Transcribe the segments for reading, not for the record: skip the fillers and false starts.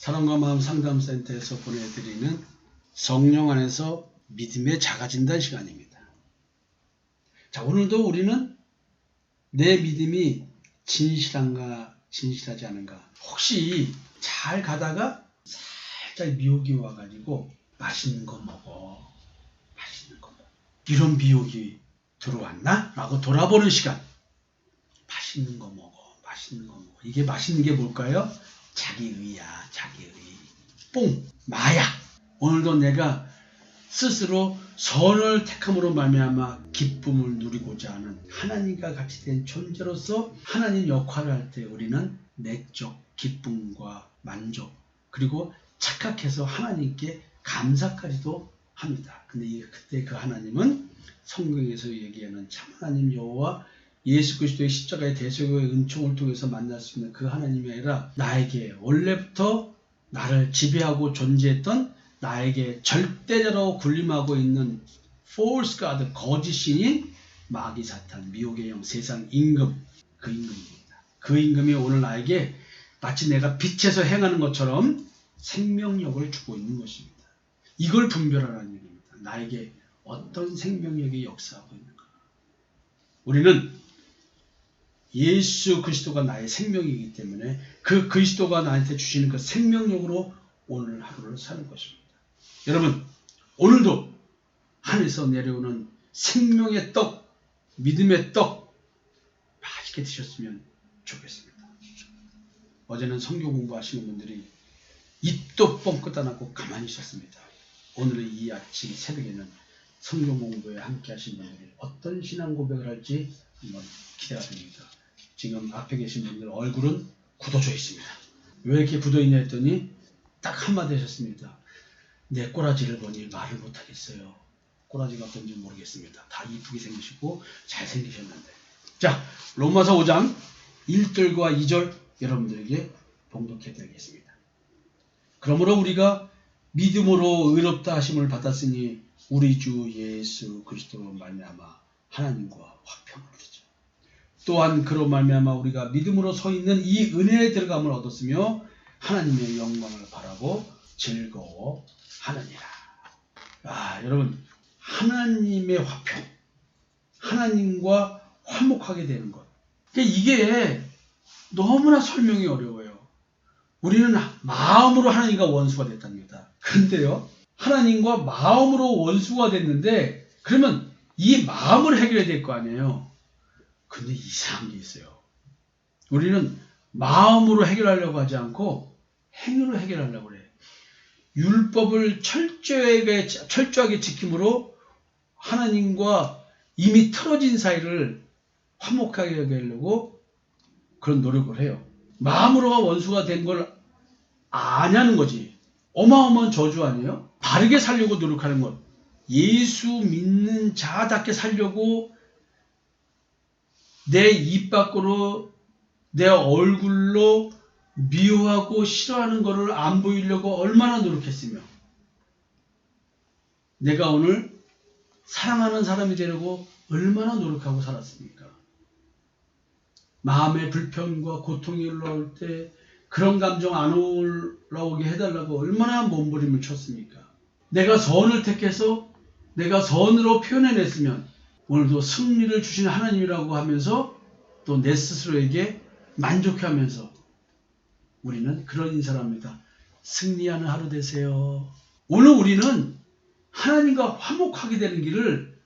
사랑과 마음 상담센터에서 보내드리는 성령 안에서 믿음의 자가진단 시간입니다. 자, 오늘도 우리는 내 믿음이 진실한가 진실하지 않은가, 혹시 잘 가다가 살짝 미혹이 와가지고 맛있는 거 먹어, 이런 미혹이 들어왔나? 라고 돌아보는 시간. 맛있는 거 먹어. 이게 맛있는 게 뭘까요? 자기의야, 자기의. 뽕, 마약. 오늘도 내가 스스로 선을 택함으로 말미암아 기쁨을 누리고자 하는 하나님과 같이 된 존재로서 하나님 역할을 할 때 우리는 내적 기쁨과 만족, 그리고 착각해서 하나님께 감사까지도 합니다. 근데 그때 그 하나님은 성경에서 얘기하는 참 하나님 여호와 예수 그리스도의 십자가의 대속의 은총을 통해서 만날 수 있는 그 하나님이 아니라 나에게 원래부터 나를 지배하고 존재했던, 나에게 절대자로 군림하고 있는 false god, 거짓 신인 마귀 사탄, 미혹의 영, 세상 임금, 그 임금입니다. 그 임금이 오늘 나에게 마치 내가 빛에서 행하는 것처럼 생명력을 주고 있는 것입니다. 이걸 분별하라는 얘기입니다. 나에게 어떤 생명력이 역사하고 있는가. 우리는 예수 그리스도가 나의 생명이기 때문에 그 그리스도가 나한테 주시는 그 생명력으로 오늘 하루를 사는 것입니다. 여러분, 오늘도 하늘에서 내려오는 생명의 떡, 믿음의 떡 맛있게 드셨으면 좋겠습니다. 어제는 성경 공부하시는 분들이 입도 뻥끗 안 하고 가만히 있었습니다. 오늘의 이 아침 새벽에는 성경 공부에 함께 하신 분들이 어떤 신앙 고백을 할지 한번 기대가 됩니다. 지금 앞에 계신 분들 얼굴은 굳어져 있습니다. 왜 이렇게 굳어 있냐 했더니 딱 한마디 하셨습니다. 내 꼬라지를 보니 말을 못하겠어요. 꼬라지가 어떤지 모르겠습니다. 다 이쁘게 생기시고 잘생기셨는데. 자, 로마서 5장 1절과 2절 여러분들에게 봉독해 드리겠습니다. 그러므로 우리가 믿음으로 의롭다 하심을 받았으니 우리 주 예수 그리스도로 말미암아 하나님과 화평을 누리죠. 또한 그로 말미암아 우리가 믿음으로 서 있는 이 은혜에 들어감을 얻었으며 하나님의 영광을 바라고 즐거워하느니라. 여러분, 하나님의 화평, 하나님과 화목하게 되는 것. 이게 너무나 설명이 어려워요. 우리는 마음으로 하나님과 원수가 됐답니다. 그런데요, 하나님과 마음으로 원수가 됐는데 그러면 이 마음을 해결해야 될 거 아니에요. 근데 이상한 게 있어요. 우리는 마음으로 해결하려고 하지 않고 행위로 해결하려고 그래요. 율법을 철저하게 지킴으로 하나님과 이미 틀어진 사이를 화목하게 하려고 그런 노력을 해요. 마음으로가 원수가 된 걸 아냐는 거지. 어마어마한 저주 아니에요? 바르게 살려고 노력하는 것. 예수 믿는 자답게 살려고 내 입 밖으로 내 얼굴로 미워하고 싫어하는 것을 안 보이려고 얼마나 노력했으며, 내가 오늘 사랑하는 사람이 되려고 얼마나 노력하고 살았습니까? 마음의 불평과 고통이 올라올 때 그런 감정 안 올라오게 해달라고 얼마나 몸부림을 쳤습니까? 내가 선을 택해서 내가 선으로 표현해냈으면 오늘도 승리를 주신 하나님이라고 하면서 또 내 스스로에게 만족해하면서 우리는 그런 인사를 합니다. 승리하는 하루 되세요. 오늘 우리는 하나님과 화목하게 되는 길을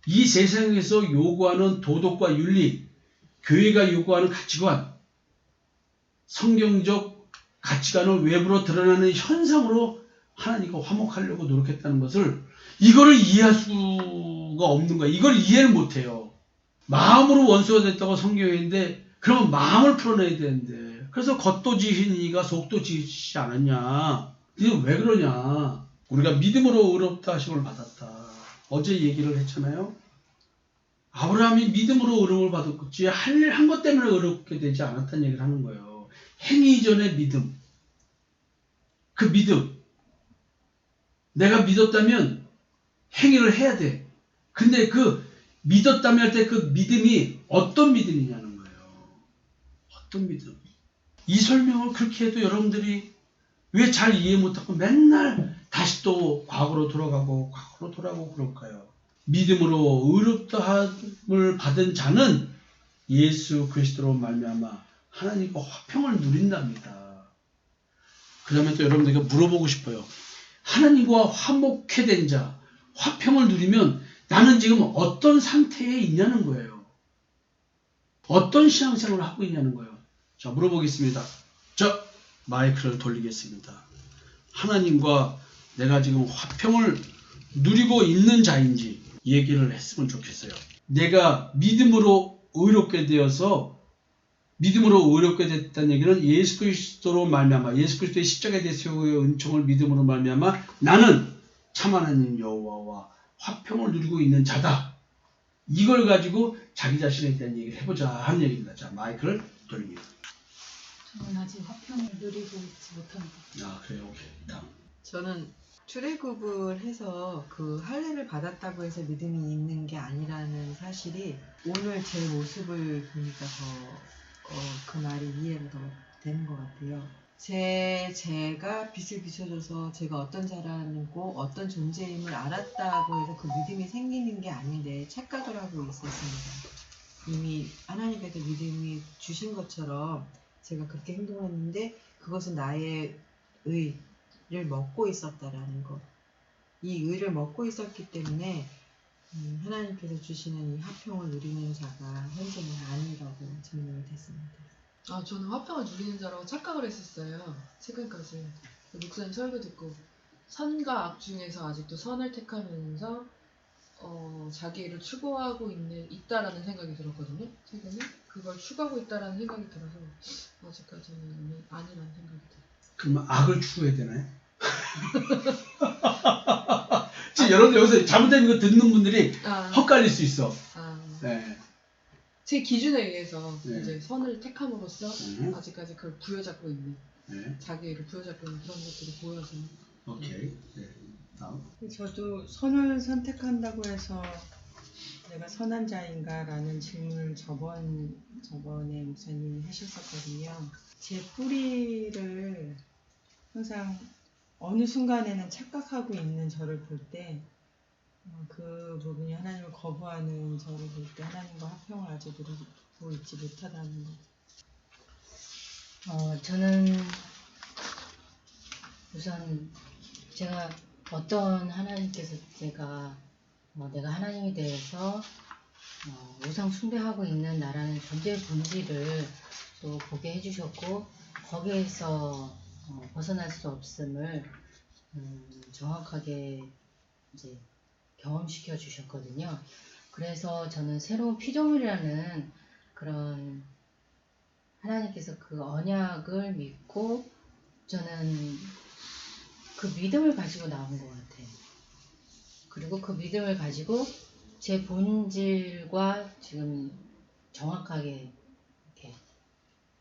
이 세상에서 요구하는 도덕과 윤리, 교회가 요구하는 가치관, 성경적 가치관을 외부로 드러나는 현상으로 하나님과 화목하려고 노력했다는 것을, 이거를 이해할 수가 없는 거야. 이걸 이해를 못해요. 마음으로 원수가 됐다고 성경에 있는데 그러면 마음을 풀어내야 되는데, 그래서 겉도 지으니가 속도 지으시지 않았냐. 이게 왜 그러냐. 우리가 믿음으로 의롭다 하심을 받았다. 어제 얘기를 했잖아요. 아브라함이 믿음으로 의롭을 받았지 한 것 때문에 의롭게 되지 않았다는 얘기를 하는 거예요. 행위 이전의 믿음. 그 믿음. 내가 믿었다면 행위를 해야 돼. 근데 그 믿었다면 할 때 그 믿음이 어떤 믿음이냐는 거예요. 어떤 믿음. 이 설명을 그렇게 해도 여러분들이 왜 잘 이해 못하고 맨날 다시 또 과거로 돌아가고 그럴까요? 믿음으로 의롭다함을 받은 자는 예수 그리스도로 말미암아 하나님과 화평을 누린답니다. 그 다음에 또 여러분들에게 물어보고 싶어요. 하나님과 화목해 된 자, 화평을 누리면 나는 지금 어떤 상태에 있냐는 거예요. 어떤 신앙생활을 하고 있냐는 거예요. 자, 물어보겠습니다. 자, 마이크를 돌리겠습니다. 하나님과 내가 지금 화평을 누리고 있는 자인지 얘기를 했으면 좋겠어요. 내가 믿음으로 의롭게 됐다는 얘기는 예수 그리스도로 말미암아 예수 그리스도의 십자가에 대해서의 은총을 믿음으로 말미암아 나는 참 하나님 여호와와 화평을 누리고 있는 자다. 이걸 가지고 자기 자신에 대한 얘기를 해보자 하는 얘기입니다. 자, 마이크를 돌립니다. 저는 아직 화평을 누리고 있지 못합니다. 아, 그래요. 오케이. 다음. 저는 출애굽을 해서 그 할례를 받았다고 해서 믿음이 있는 게 아니라는 사실이 오늘 제 모습을 보니까 더 그 말이 이해가 더 되는 것 같아요. 제가 빛을 비춰줘서 제가 어떤 자라고 어떤 존재임을 알았다고 해서 그 믿음이 생기는 게 아닌데 착각을 하고 있었습니다. 이미 하나님께서 믿음이 주신 것처럼 제가 그렇게 행동했는데 그것은 나의 의를 먹고 있었다라는 것. 이 의를 먹고 있었기 때문에 하나님께서 주시는 이 화평을 누리는 자가 현재는 아니라고 증명이 됐습니다. 저는 화평을 누리는 자라고 착각을 했었어요. 최근까지. 목사님 설교 듣고 선과 악 중에서 아직도 선을 택하면서 자기 일을 추구하고 있다라는 생각이 들었거든요. 최근에 그걸 추구하고 있다라는 생각이 들어서 아직까지는 아니라는 생각이 들어요. 그러면 악을 추구해야 되나요? 지금 여러분들 여기서 잘못된 거 듣는 분들이 헛갈릴 수 있어. 네. 제 기준에 의해서 네. 이제 선을 택함으로써 아직까지 그걸 부여잡고 있는 네. 자기 일을 부여잡고 있는 그런 것들이 보여서. 오케이. 네. 다음. 저도 선을 선택한다고 해서 내가 선한 자인가라는 질문을 저번에 목사님이 하셨었거든요. 제 뿌리를 항상 어느 순간에는 착각하고 있는 저를 볼 때 그 부분이 하나님을 거부하는 저를 볼 때 하나님과 화평을 아직 누리고 있지 못하다는 것. 저는 우선 제가 어떤 하나님께서 내가 하나님에 대해서 우상 숭배하고 있는 나라는 존재의 본질을 또 보게 해주셨고 거기에서 벗어날 수 없음을 정확하게 이제 경험시켜 주셨거든요. 그래서 저는 새로운 피조물이라는 그런 하나님께서 그 언약을 믿고 저는 그 믿음을 가지고 나온 것 같아요. 그리고 그 믿음을 가지고 제 본질과 지금 정확하게 이렇게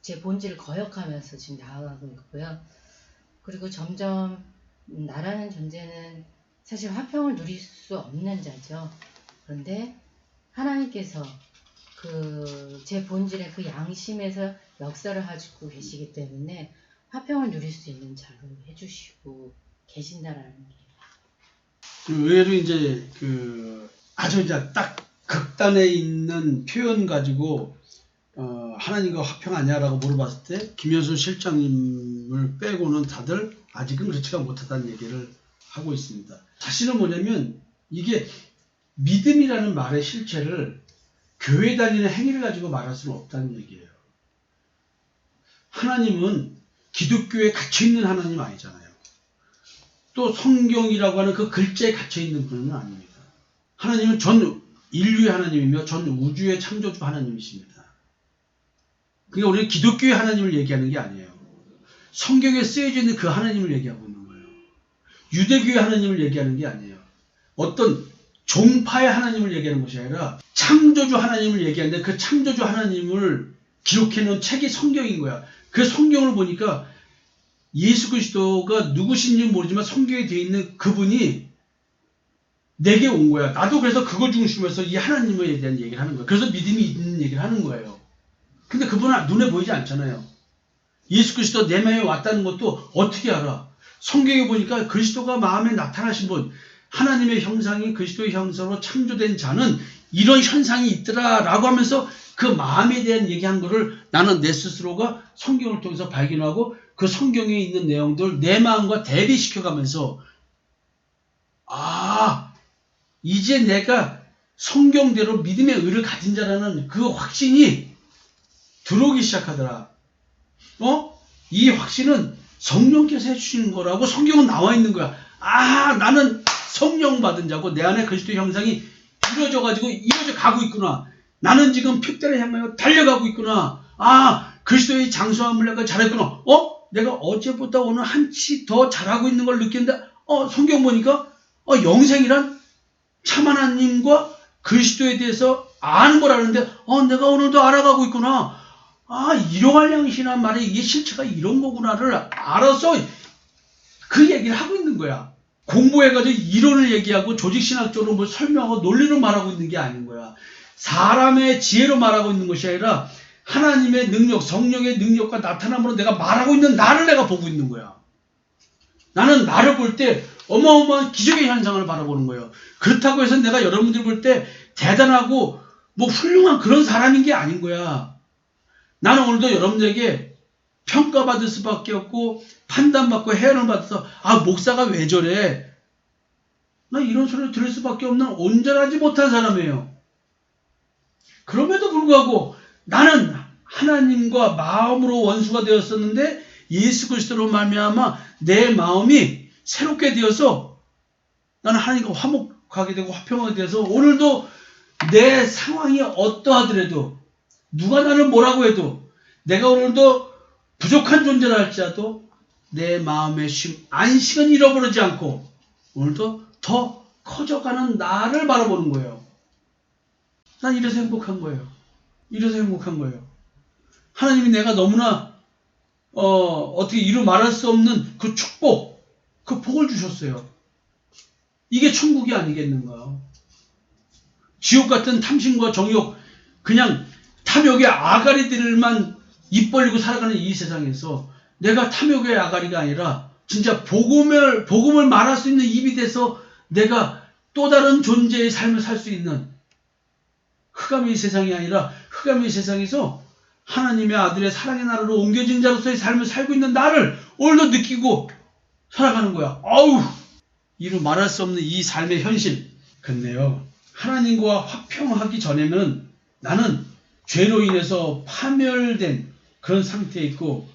제 본질을 거역하면서 지금 나아가고 있고요. 그리고 점점 나라는 존재는 사실 화평을 누릴 수 없는 자죠. 그런데 하나님께서 제 본질의 그 양심에서 역사를 하시고 계시기 때문에 화평을 누릴 수 있는 자로 해주시고 계신다라는 게. 의외로 이제 아주 이제 딱 극단에 있는 표현 가지고 하나님과 화평하냐라고 물어봤을 때 김현수 실장님을 빼고는 다들 아직은 그렇지가 못하다는 얘기를 하고 있습니다. 사실은 뭐냐면 이게 믿음이라는 말의 실체를 교회 다니는 행위를 가지고 말할 수는 없다는 얘기예요. 하나님은 기독교에 갇혀있는 하나님 아니잖아요. 또 성경이라고 하는 그 글자에 갇혀있는 분은 아닙니다. 하나님은 전 인류의 하나님이며 전 우주의 창조주 하나님이십니다. 그러니까 우리는 기독교의 하나님을 얘기하는 게 아니에요. 성경에 쓰여져 있는 그 하나님을 얘기하고 있는 거예요. 유대교의 하나님을 얘기하는 게 아니에요. 어떤 종파의 하나님을 얘기하는 것이 아니라 창조주 하나님을 얘기하는데 그 창조주 하나님을 기록해놓은 책이 성경인 거야. 그 성경을 보니까 예수 그리스도가 누구신지 모르지만 성경에 되어 있는 그분이 내게 온 거야. 나도 그래서 그걸 중심으로 이 하나님에 대한 얘기를 하는 거야. 그래서 믿음이 있는 얘기를 하는 거예요. 근데 그분은 눈에 보이지 않잖아요. 예수 그리스도 내 마음에 왔다는 것도 어떻게 알아? 성경에 보니까 그리스도가 마음에 나타나신 분, 하나님의 형상이 그리스도의 형상으로 창조된 자는 이런 현상이 있더라라고 하면서 그 마음에 대한 얘기한 거를 나는 내 스스로가 성경을 통해서 발견하고 그 성경에 있는 내용들 내 마음과 대비시켜가면서 이제 내가 성경대로 믿음의 의를 가진 자라는 그 확신이 들어오기 시작하더라. 이 확신은 성령께서 해주시는 거라고 성경은 나와 있는 거야. 나는 성령 받은 자고 내 안에 그리스도 형상이 이루어져 가고 있구나. 나는 지금 표대를 향하여 달려가고 있구나. 그리스도의 장수함을 내가 잘했구나. 내가 어제보다 오늘 한치 더 잘하고 있는 걸 느낀다. 성경 보니까 영생이란 참 하나님과 그리스도에 대해서 아는 거라는데 내가 오늘도 알아가고 있구나. 일용할 양식이란 말이 이게 실체가 이런 거구나를 알아서 그 얘기를 하고 있는 거야. 공부해가지고 이론을 얘기하고 조직신학적으로 뭘 설명하고 논리로 말하고 있는 게 아닌 거야. 사람의 지혜로 말하고 있는 것이 아니라 하나님의 능력, 성령의 능력과 나타남으로 내가 말하고 있는 나를 내가 보고 있는 거야. 나는 나를 볼 때 어마어마한 기적의 현상을 바라보는 거예요. 그렇다고 해서 내가 여러분들 볼 때 대단하고 훌륭한 그런 사람인 게 아닌 거야. 나는 오늘도 여러분들에게 평가받을 수밖에 없고 판단받고 해안을 받아서 목사가 왜 저래? 나 이런 소리를 들을 수밖에 없는 온전하지 못한 사람이에요. 그럼에도 불구하고 나는 하나님과 마음으로 원수가 되었었는데 예수 그리스도로 말미암아 내 마음이 새롭게 되어서 나는 하나님과 화목하게 되고 화평하게 되어서 오늘도 내 상황이 어떠하더라도 누가 나를 뭐라고 해도 내가 오늘도 부족한 존재라 할지라도 내 마음의 안식은 잃어버리지 않고 오늘도 더 커져가는 나를 바라보는 거예요. 난 이래서 행복한 거예요. 이래서 행복한 거예요. 하나님이 내가 너무나 어떻게 이루 말할 수 없는 그 축복, 그 복을 주셨어요. 이게 천국이 아니겠는가. 지옥 같은 탐심과 정욕, 그냥 탐욕의 아가리들만 입 벌리고 살아가는 이 세상에서 내가 탐욕의 아가리가 아니라 진짜 복음을 말할 수 있는 입이 돼서 내가 또 다른 존재의 삶을 살 수 있는 흑암의 세상이 아니라 흑암의 세상에서 하나님의 아들의 사랑의 나라로 옮겨진 자로서의 삶을 살고 있는 나를 오늘도 느끼고 살아가는 거야. 이루 말할 수 없는 이 삶의 현실. 근데요, 하나님과 화평하기 전에는 나는 죄로 인해서 파멸된 그런 상태에 있고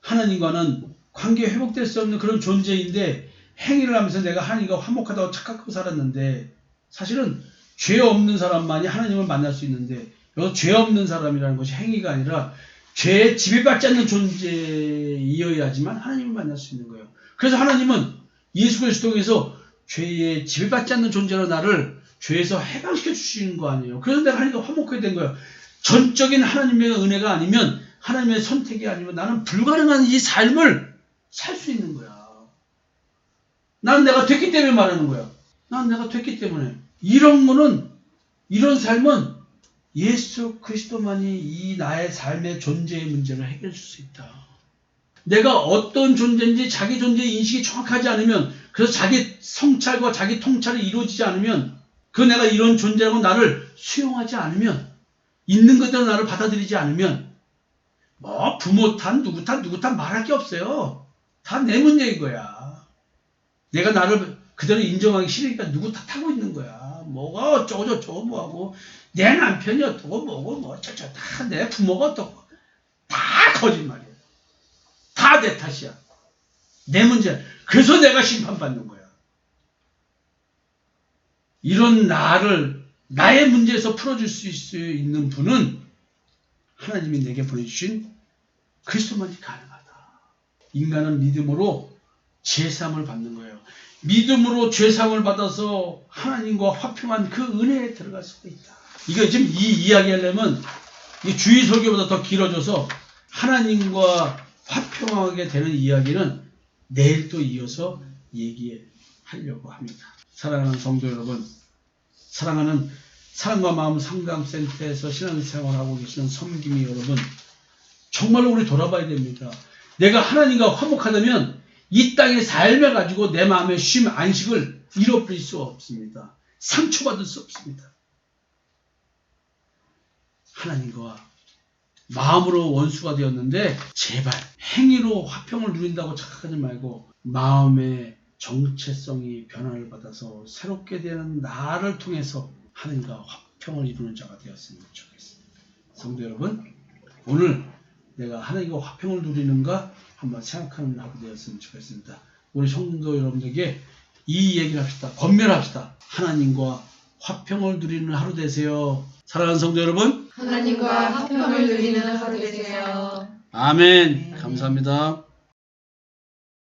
하나님과는 관계 회복될 수 없는 그런 존재인데 행위를 하면서 내가 하나님과 화목하다고 착각하고 살았는데 사실은 죄 없는 사람만이 하나님을 만날 수 있는데 여기서 죄 없는 사람이라는 것이 행위가 아니라 죄에 지배받지 않는 존재이어야지만 하나님을 만날 수 있는 거예요. 그래서 하나님은 예수 그리스도 통해서 죄에 지배받지 않는 존재로 나를 죄에서 해방시켜 주시는 거 아니에요. 그래서 내가 하나님과 화목하게 된 거예요. 전적인 하나님의 은혜가 아니면 하나님의 선택이 아니면 나는 불가능한 이 삶을 살 수 있는 거야. 나는 내가 됐기 때문에 말하는 거야. 나는 내가 됐기 때문에. 이런 삶은 예수 그리스도만이 이 나의 삶의 존재의 문제를 해결해 줄 수 있다. 내가 어떤 존재인지 자기 존재의 인식이 정확하지 않으면, 그래서 자기 성찰과 자기 통찰이 이루어지지 않으면, 내가 이런 존재라고 나를 수용하지 않으면, 있는 그대로 나를 받아들이지 않으면 부모 탓, 누구 탓 말할 게 없어요. 다 내 문제인 거야. 내가 나를 그대로 인정하기 싫으니까 누구 탓하고 있는 거야. 뭐가 어쩌고 뭐하고 내 남편이 어떻고 뭐고 어쩌고 다 내 부모가 어떻고 다 거짓말이야. 다 내 탓이야. 내 문제. 그래서 내가 심판받는 거야. 이런 나의 문제에서 풀어줄 수 있는 분은 하나님이 내게 보내주신 그리스도만이 가능하다. 인간은 믿음으로 죄사함을 받는 거예요. 믿음으로 죄사함을 받아서 하나님과 화평한 그 은혜에 들어갈 수가 있다. 이거 지금 이 이야기 하려면 주의 설교보다 더 길어져서 하나님과 화평하게 되는 이야기는 내일 또 이어서 얘기하려고 합니다. 사랑하는 성도 여러분, 사랑하는 사랑과 마음 상담센터에서 신앙생활하고 계시는 섬김이 여러분, 정말로 우리 돌아봐야 됩니다. 내가 하나님과 화목하다면 이 땅의 삶을 가지고 내 마음의 쉼, 안식을 잃어버릴 수 없습니다. 상처받을 수 없습니다. 하나님과 마음으로 원수가 되었는데 제발 행위로 화평을 누린다고 착각하지 말고 마음의 정체성이 변화를 받아서 새롭게 되는 나를 통해서 하나님과 화평을 이루는 자가 되었으면 좋겠습니다. 성도 여러분, 오늘 내가 하나님과 화평을 누리는가 한번 생각하는 하루 되었으면 좋겠습니다. 우리 성도 여러분들에게 이 얘기를 합시다. 권면합시다. 하나님과 화평을 누리는 하루 되세요. 사랑하는 성도 여러분, 하나님과 화평을 누리는 하루 되세요. 아멘. 감사합니다.